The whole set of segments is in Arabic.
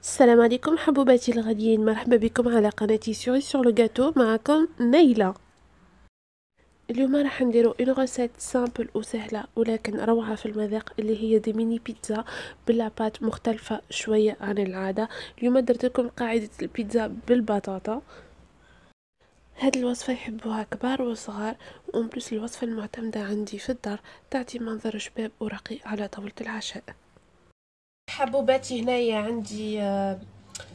السلام عليكم حبوباتي الغاليين، مرحبا بكم على قناتي سوري سور لو جاتو. معكم نيلة. اليوم راح نديرو اون غوسيت سامبل وسهله ولكن روعه في المذاق، اللي هي دي ميني بيتزا بلابات مختلفه شويه عن العاده. اليوم درت لكم قاعده البيتزا بالبطاطا. هاد الوصفه يحبوها كبار وصغار، وأم بلس الوصفه المعتمده عندي في الدار، تعطي منظر شباب ورقي على طاوله العشاء. حبوباتي هنايا عندي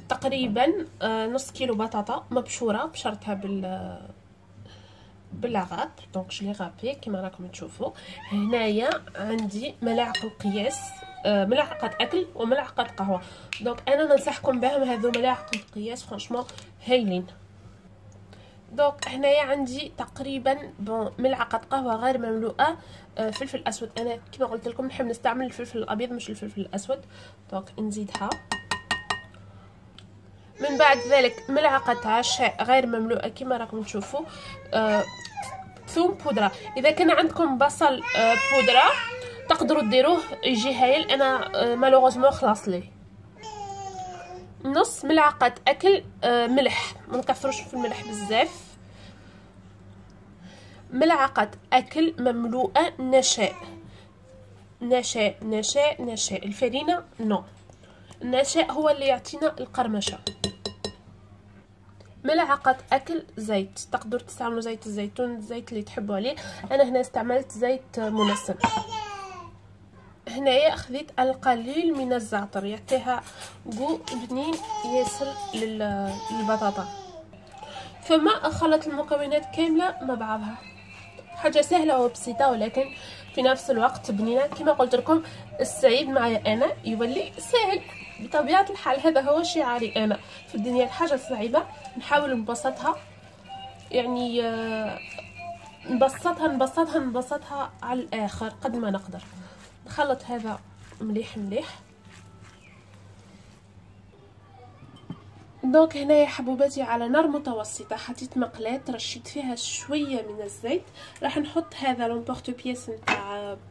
تقريبا نص كيلو بطاطا مبشوره، بشرتها باللاغاب، دونك جو لي غابي كيما راكم تشوفوا. هنايا عندي ملاعق القياس، ملعقه اكل وملعقه قهوه، دونك انا ننصحكم بهم هذو ملاعق القياس، فرانشمون هايلين. دونك هنايا عندي تقريبا ملعقه قهوه غير مملوءه. فلفل اسود، انا كيما قلت لكم نحب نستعمل الفلفل الابيض مش الفلفل الاسود، دونك نزيدها. من بعد ذلك ملعقه عشاء غير مملوءه كما راكم تشوفوا. ثوم بودره، اذا كان عندكم بصل بودره تقدروا ديروه يجي هايل. انا مالوغوزمون خلاص لي. نص ملعقه اكل ملح، ما نكثروش في الملح بزاف. ملعقه اكل مملوءه نشاء، نشاء الفرينه نو، النشاء هو اللي يعطينا القرمشه. ملعقه اكل زيت، تقدروا تستعملوا زيت الزيتون، الزيت اللي تحبوا عليه. انا هنا استعملت زيت منسب. هنايا خذيت القليل من الزعتر، يعطيها جو بنين ياسر للبطاطا. ثم اخلط المكونات كامله مع بعضها، حاجه سهله وبسيطه ولكن في نفس الوقت بنينه. كما قلت لكم السعيد معايا انا يولي سهل بطبيعه الحال، هذا هو شعاري انا في الدنيا. الحاجه الصعيبه نحاول نبسطها، يعني نبسطها على الاخر قد ما نقدر. نخلط هذا مليح مليح. دونك هنايا حبوباتي على نار متوسطه حطيت مقلاة، رشيت فيها شويه من الزيت. راح نحط هذا لومبورت بياس نتاع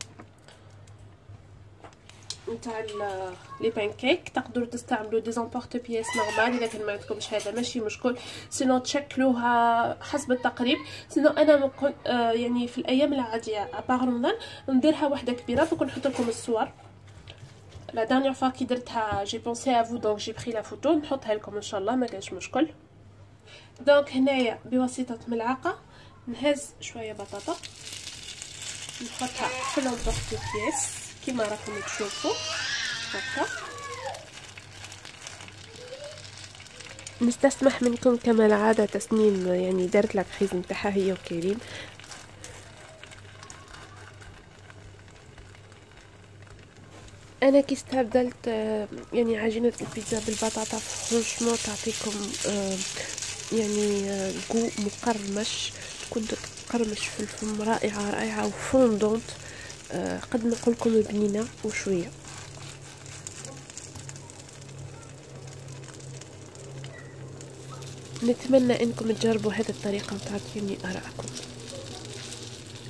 لي بانكيك. تقدروا تستعملوا دي زامبورت بياس نورمال، اذا كان ما عندكمش هذا ماشي مشكل، سينو تشكلوها حسب التقريب. سينو انا ممكن يعني في الايام العاديه ابار رمضان نديرها وحده كبيره، ممكن نحط لكم الصور. لا دانيير فوا كي درتها جي بونسي ا فو، دونك جي بري لا فوتو، نحطها لكم ان شاء الله ما كاينش مشكل. دونك هنايا بواسطه ملعقه نهز شويه بطاطا، نحطها في لومبورت بياس كيما راكم تشوفوا هكا. نستسمح منكم كما العاده تسنيم، يعني دارت لك خيز نتاعها هي وكريم. انا كي استبدلت يعني عجينه البيتزا بالبطاطا، فرانشمون تعطيكم يعني جو مقرمش، تكون تقرمش في الفم، رائعه وفوندونت، قد نقولكم بنينه وشويه. نتمنى انكم تجربوا هذه الطريقه وتعطوني ارائكم.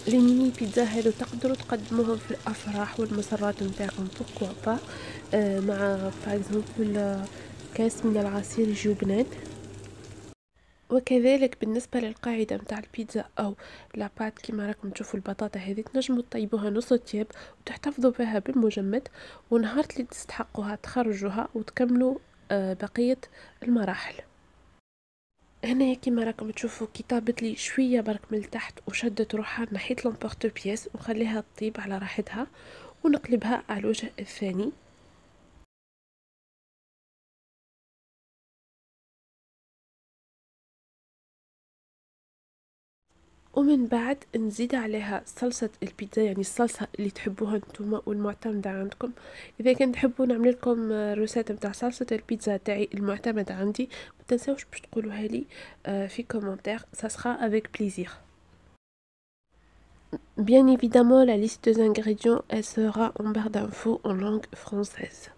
لي ميني بيتزا هادو تقدروا تقدموهم في الافراح والمسرات نتاعكم، بوكوا با مع باغ كاس من العصير جبنان. وكذلك بالنسبه للقاعده نتاع البيتزا او لابات، كيما راكم تشوفوا البطاطا هذه تنجموا تطيبوها نص طياب وتحتفظوا بها بالمجمد، ونهار اللي تستحقوها تخرجوها وتكملوا بقيه المراحل. هنا كيما راكم تشوفوا كي طابت لي شويه برك من التحت وشدت روحها، نحيت لومبورتو بياس ونخليها تطيب على راحتها ونقلبها على الوجه الثاني. ومن بعد نزيد عليها صلصة البيتزا، يعني الصلصة اللي تحبوها نتوما والمعتمدة عندكم. اذا كان تحبوا نعمل لكم روسات نتاع صلصة البيتزا تاعي المعتمدة عندي، ما تنساوش باش تقولوها لي في كومنتير، ça sera avec plaisir. Bien évidemment, la liste des ingrédients, elle sera en barre d'infos en langue française.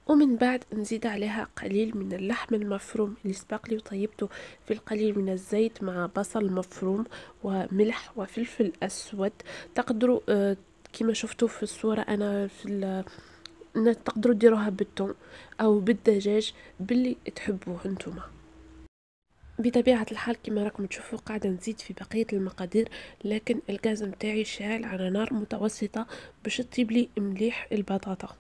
ومن بعد نزيد عليها قليل من اللحم المفروم اللي سبق لي وطيبته في القليل من الزيت مع بصل مفروم وملح وفلفل اسود. تقدروا كيما شفتوا في الصورة أنا تقدروا ديروها بالثوم أو بالدجاج باللي تحبوه انتوما. بطبيعة الحال كما راكم تشوفوا قاعدة نزيد في بقية المقادير، لكن الغاز متاعي شاعل على نار متوسطة باش تطيب لي مليح البطاطا.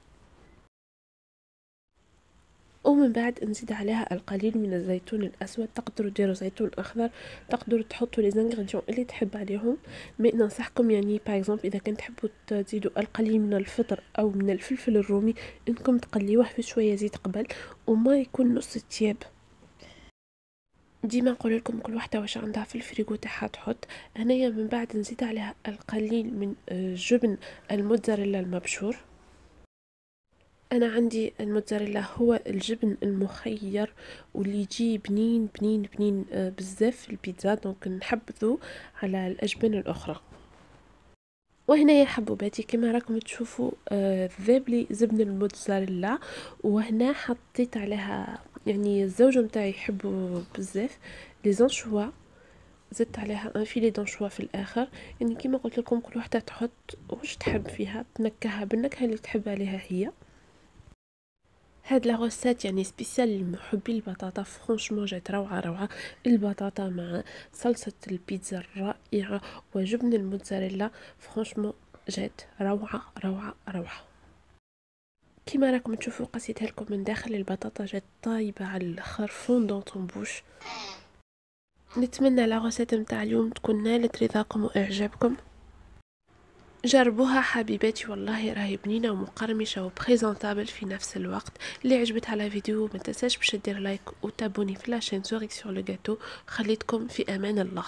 ومن بعد نزيد عليها القليل من الزيتون الاسود، تقدروا ديروا زيتون اخضر، تقدروا تحطوا لي زانغريديون اللي تحب عليهم. مي ننصحكم يعني باغ اذا كنت تحبوا تزيدوا القليل من الفطر او من الفلفل الرومي انكم تقليوه في شويه زيت قبل وما يكون نص تياب. ديما نقول لكم كل وحده واش عندها في الفريغو تاعها تحط. هنايا من بعد نزيد عليها القليل من جبن الموتزاريلا المبشور. انا عندي الموتزاريلا هو الجبن المخير واللي يجي بنين بنين بنين بزاف في البيتزا، دونك نحبذو على الاجبان الاخرى. وهنا يا حبوباتي كما راكم تشوفوا ذاب لي زبن الموتزاريلا، وهنا حطيت عليها يعني الزوج نتاعي يحبوا بزاف لي زانشوا، زدت عليها ان فيلي دانشوا في الاخر. يعني كما قلت لكم كل وحده تحط واش تحب فيها، تنكهها بالنكهه اللي تحب عليها هي. هاد لا غوسيت يعني سبيسيال لمحبي البطاطا، فرانشمون جات روعه روعه. البطاطا مع صلصه البيتزا الرائعه وجبن الموتزاريلا، فرانشمون جات روعه روعه روعه. كيما راكم تشوفوا قصيتها لكم من داخل، البطاطا جات طايبه على الاخر فوندونت بوش. نتمنى لا غوسيت نتاع اليوم تكون نالت رضاكم واعجابكم. جربوها حبيباتي، والله راهي بنينه ومقرمشه وبريزونطابل في نفس الوقت. اللي عجبتها على فيديو ما تنساش باش دير لايك وتابوني في لاشين سوريك سور لو غاتو. خليتكم في امان الله.